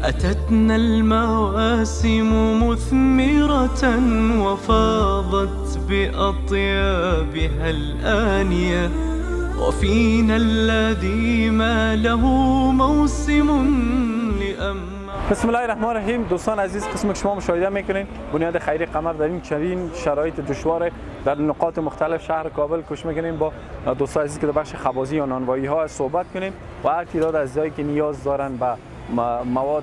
أتتنا المواسم مثمرة وفاضت بأطيابها الآنية، وفينا الذي ما له موسم لأمع. بسم الله الرحمن الرحیم. دوستان عزیز، قسم که شما مشاهده میکنین بنیاد خیری قمر در این چنین شرایط دشوار در نقاط مختلف شهر کابل کوشش میکنیم با دوستان عزیز که در بخش خبازی یا نانوایی ها صحبت کنیم و هر تعداد عزیزایی که نیاز دارن به مواد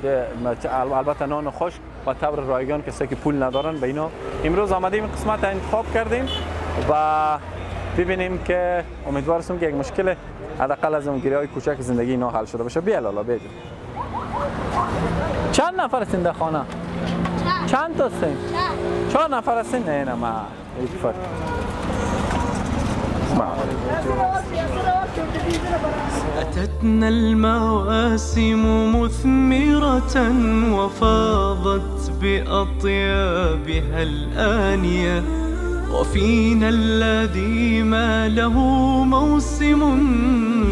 البته نان خشک و تبر رایگان، کسایی که پول ندارن، به اینا امروز آمدیم این قسمت انتخاب کردیم و ببینیم که امیدوار هستم که یک مشکل حداقل از اون گیری‌های کوچک زندگی اینا حل شده باشه. بیا لالا بیجو. چند نفر هستین در خانه؟ چند تا هستین؟ 4 نفر هستین؟ نه ما یک فرد. أتتنا المواسم مثمرة وفاضت بأطيابها الآنية، وفينا الذي ما له موسم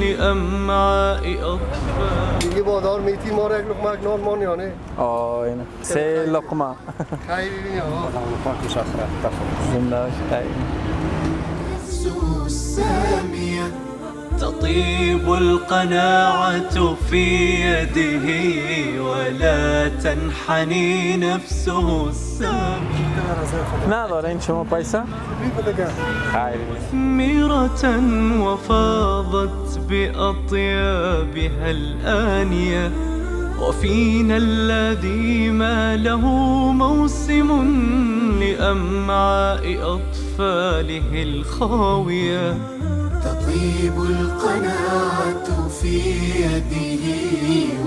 لأمعاء أطفال. دیگه بازار میتی ما را یک لقمه نان مان یا نه؟ اینه 3 لقمه. خیلی ببینی زنده باشی. السامية تطيب القناعة في يده ولا تنحني نفسه السامية. نداره این شما پیسه؟ خیلی مثمرة وفاضت بأطيابها الآنية، وفينا الذي ما له موسم لأمعاء أطفاله الخاوية. تطيب القناعة في يده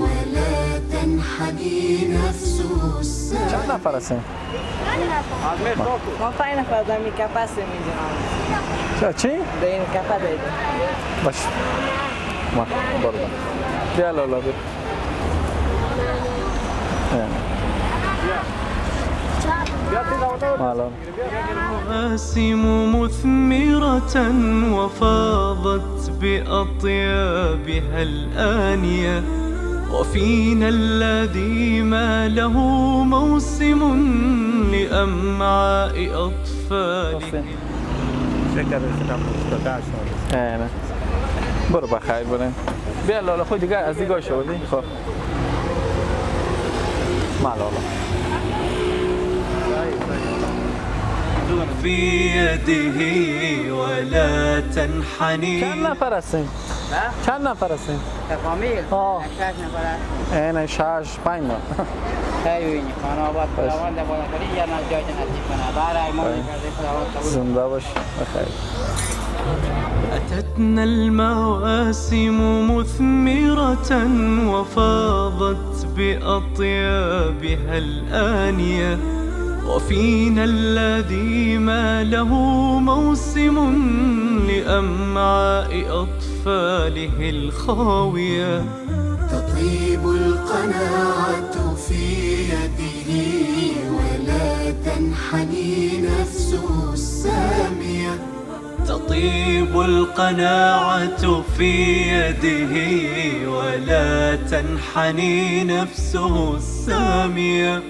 ولا تنحني نفسه السامية. چند نفر هستین؟ ما 5 نفر در این کپا هستیم اینجا. چی؟ در این کپا داریم. باش. ما برو. بیا لالا بیا. مواسم مثمرة وفاضت بأطيابها الآنية، وفينا الذي ما له موسم لأمعاء أطفاله. نه برو بخیر بریم. بیا لالا خود دیگه از دیگه شدی. خب ما لالا في يده ولا تنحني. چند نفر هستین؟ چند نفر هستین؟ فامیل؟ 6 نفر هستیم. اینه 6 5 نفر. خیلی ببینی خانواده خداوند بالاتری یا نه جای نصیب کنه. برای ما می‌کرده خداوند قبول. زنده باش بخیر. أتتنا المواسم مثمرة وفاضت بأطيابها الآنية، وفينا الذي ما له موسم لأمعاء أطفاله الخاوية. تطيب القناعة في يده ولا تنحني نفسه السامية. تطيب القناعة في يده ولا تنحني نفسه السامية.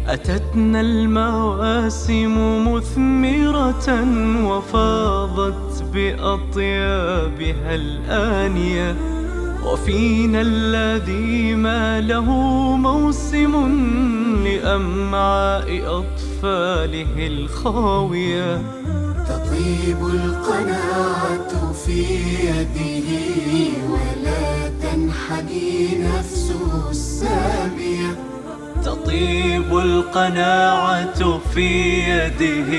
أتتنا المواسم مثمرة وفاضت بأطيابها الآنية، وفينا الذي ما له موسم لأمعاء أطفاله الخاوية. تطيب القناعة في يده ولا تنحني نفسه السامية. تطيب القناعة في يده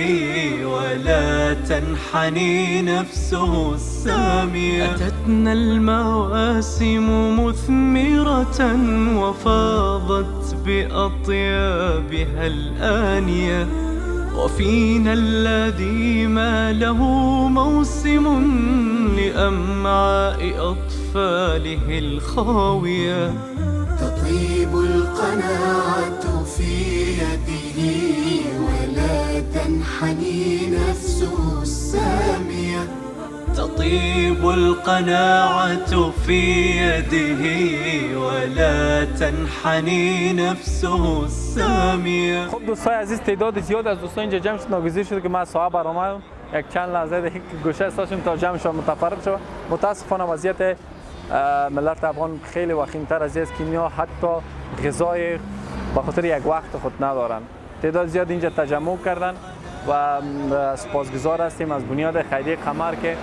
ولا تنحني نفسه السامية. أتتنا المواسم مثمرة وفاضت بأطيابها الآنية، وفينا الذي ما له موسم لأمعاء أطفاله الخاوية. تطيب القناعة في يده ولا تنحني نفسه السامية. تطيب القناعة في يده ولا تنحني نفسه السامية. خب دوستای عزیز، تعداد زیاد از دوستان اینجا جمع شد، ناگزیر شده که من صاحب برآمدم یک چند لحظه دیگه گوشه استاشیم تا جمعشان متفرق شد. متاسفانه وضعیت ملت افغان خیلی وخیم‌تر از است که اینها حتی غذای به خاطر یک وقت خود ندارن. تعداد زیاد اینجا تجمع کردن و سپاسگزار هستیم از بنیاد خیریه قمر که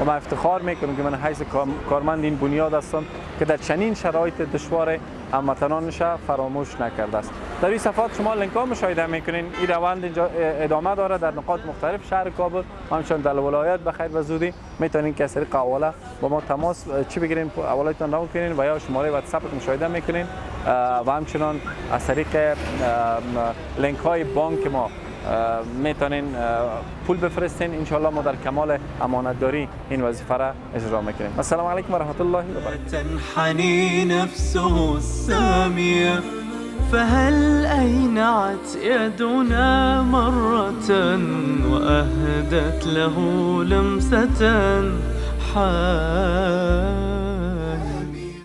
و من افتخار میکنم که من حیث کارمند این بنیاد هستم که در چنین شرایط دشوار هموطنانش فراموش نکرده است. در این صفحات شما لینک ها مشاهده میکنین. این روند اینجا ادامه داره در نقاط مختلف شهر کابل و همچنین در ولایات. بخیر و زودی میتونین که از طریق حواله با ما تماس چی بگیرین، حوالهتون رو کنین و یا شماره واتساپ مشاهده میکنین و همچنین از طریق لینک های بانک ما میتونین پول بفرستین. انشالله ما در کمال امانتداری این وظیفه را اجرا میکنیم. السلام علیکم و رحمت الله و برکاته. تنحني نفسه السامية فهل أينعت يدنا مرة وأهدت له لمسة